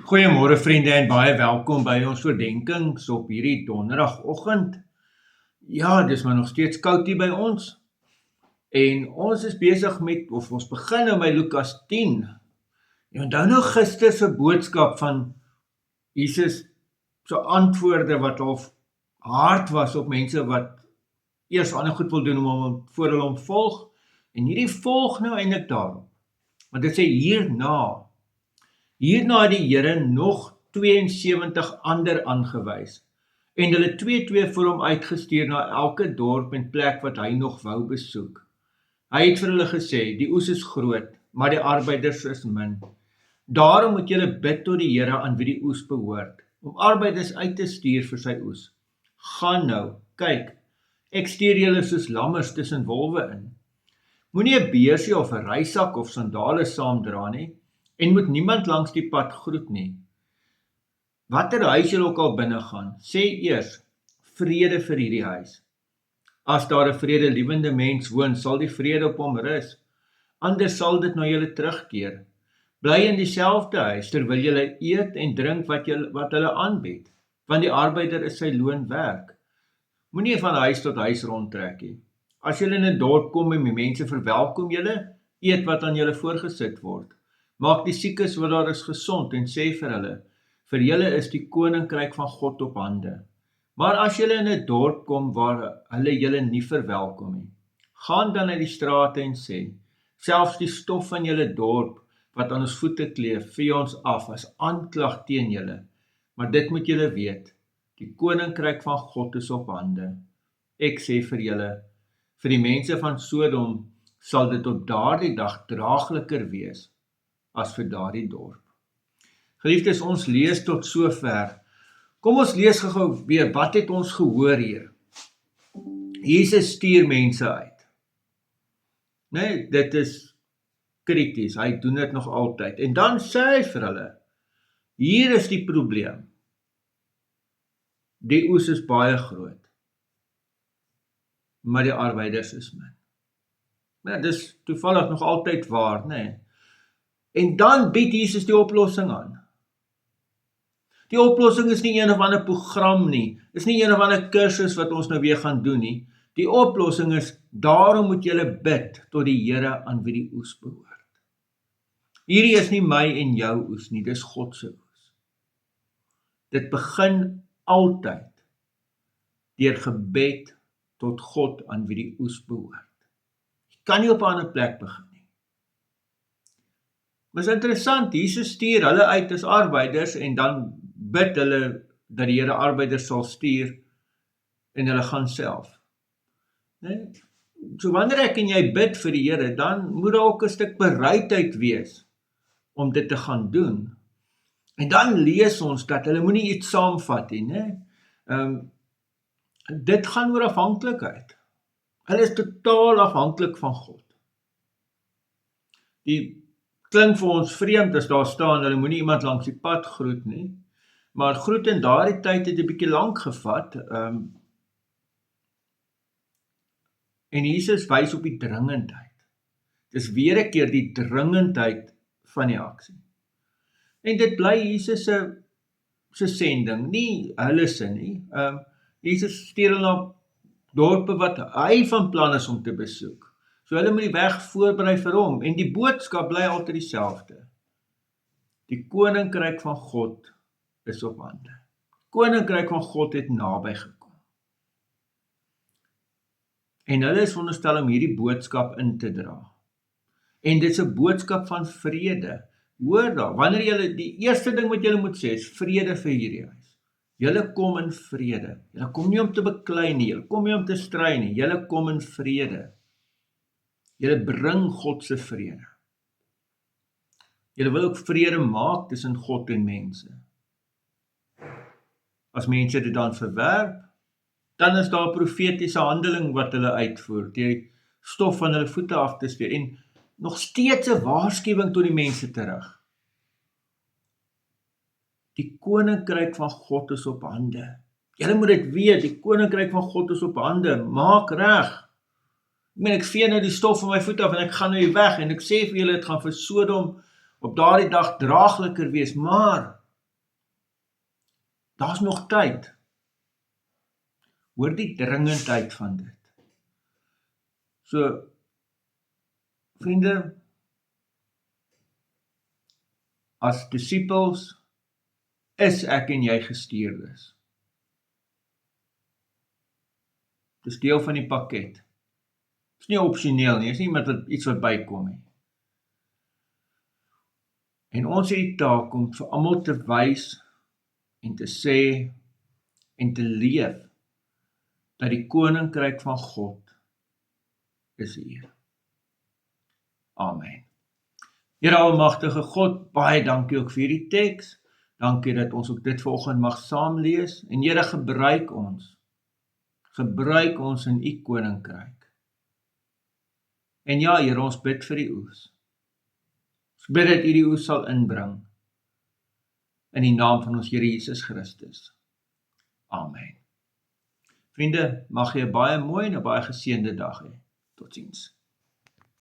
Goeiemôre vriende en baie welkom by ons oordenkings op hierdie donderdagoggend. Ja, dis maar nog steeds koud hier by ons. En ons is besig met, of ons begin nou by Lukas 10. En onthou nou gister se boodskap van Jesus se antwoorde wat half hard was op mense wat eers ander goed wil doen om hom voor hulle hom volg. En hierdie volg nou eintlik daarop. Want dit sê hierna het die Here nog 72 ander aangewys en hulle 2 voor hom uitgestuur na elke dorp en plek wat hy nog wou besoek. Hy het vir hulle gesê, die oes is groot, maar die arbeiders is min. Daarom moet julle bid tot die Here aan wie die oes behoort, om arbeiders uit te stuur vir sy oes. Gaan nou, kyk, ek stuur julle soos lammers tussen wolwe in. Moenie 'n beursie of 'n reisak of sandale saamdra nie, en moet niemand langs die pad groet nie. Watter huis julle ook al binne gaan, sê eers, vrede vir hierdie huis. As daar 'n vredelewende mens woon, sal die vrede op hom rus. Anders sal dit na julle terugkeer. Bly in dieselfde huis, terwyl julle eet en drink wat hulle aanbied, want die arbeider is sy loon werk. Moenie van huis tot huis rondtrek nie. As julle in 'n dorp kom en die mense verwelkom julle, eet wat aan julle voorgesit word. Maak die siekes wat daar is gesond en sê vir hulle, vir julle is die koninkryk van God op hande. Maar as julle in 'n dorp kom waar hulle julle nie verwelkom nie, gaan dan uit die strate en sê, selfs die stof van julle dorp wat aan ons voete kleef, vee ons af as aanklag teen julle. Maar dit moet julle weet, die koninkryk van God is op hande. Ek sê vir julle, vir die mense van Sodom sal dit op daardie dag draagliker wees as vir daardie dorp. Geliefdes, ons lees tot sover. Kom ons lees gou weer, wat het ons gehoor hier? Jesus stuur mense uit. Nee, dit is krities, hy doen dit nog altyd. En dan sê hy vir hulle, hier is die probleem. Die oes is baie groot, maar die arbeiders is min. Nou, dis toevallig nog altyd waar, nee. En dan bied Jesus die oplossing aan. Die oplossing is nie een of ander program nie, is nie een of ander kursus wat ons nou weer gaan doen nie. Die oplossing is, daarom moet julle bid tot die Here aan wie die oes behoort. Hierdie is nie my en jou oes nie, dis God se oes. Dit begin altyd deur gebed tot God aan wie die oes behoort. Jy kan nie op 'n ander plek begin nie. Maar is interessant, Jesus stuur hulle uit as arbeiders en dan bid hulle dat die Here arbeiders sal stuur en hulle gaan self. Nee? So wanneer ek en jy bid vir die Here, dan moet daar ook 'n stuk bereidheid wees om dit te gaan doen. En dan lees ons dat hulle moenie iets saamvat nie, né? Dit gaan oor afhanklikheid. Hulle is totaal afhanklik van God. Die klink vir ons vreemd as daar staan, hulle moenie iemand langs die pad groet nie, maar groet in daardie tyd het 'n bietjie lank gevat, en Jesus wys op die dringendheid. Dis weer 'n keer die dringendheid van die aksie. En dit bly Jesus se sending, nie hulle se nie. Jesus stuur hulle na dorpe wat hy van plan is om te besoek. So hulle moet die weg voorberei vir hom, en die boodskap bly altyd dieselfde. Die koninkryk van God is op hande. Koninkryk van God het naby gekom. En hulle is veronderstel om hierdie boodskap in te dra. En dit is 'n boodskap van vrede. Hoor daar, wanneer julle, die eerste ding wat julle moet sê is vrede vir hierdie huis. Julle kom in vrede. Julle kom nie om te beklei nie, julle kom nie om te stry nie, julle kom in vrede. Julle bring God se vrede. Julle wil ook vrede maak tussen God en mense. As mense dit dan verwerp, dan is daar 'n profetiese handeling wat hulle uitvoer, die stof van hulle voete af te vee, en nog steeds 'n waarskuwing tot die mense terug. Die koninkryk van God is op hande. Julle moet dit weet, die koninkryk van God is op hande, maak reg. Ek vee nou die stof van my voete af en ek gaan nou hier weg, en ek sê vir julle, dit gaan vir Sodom op daardie dag draagliker wees, maar Daar's nog tyd. Hoor die dringendheid van dit. So, vriende, as disippels is ek en jy gestuurdes. Dis deel van die pakket. Dis nie opsioneel nie, is nie met iets wat bykom nie. En ons het die taak om vir almal te wys en te sê en te leef dat die koninkryk van God is hier. Amen. Here almagtige God, baie dankie ook vir hierdie teks. Dankie dat ons ook dit vanoggend mag saam lees en Here gebruik ons. Gebruik ons in u koninkryk. En ja, Here, ons bid vir die oes. Ons bid dat u die oes sal inbring. In die naam van ons Here Jesus Christus. Amen. Vriende, mag jy 'n baie mooi en 'n baie geseënde dag hê. Totsiens.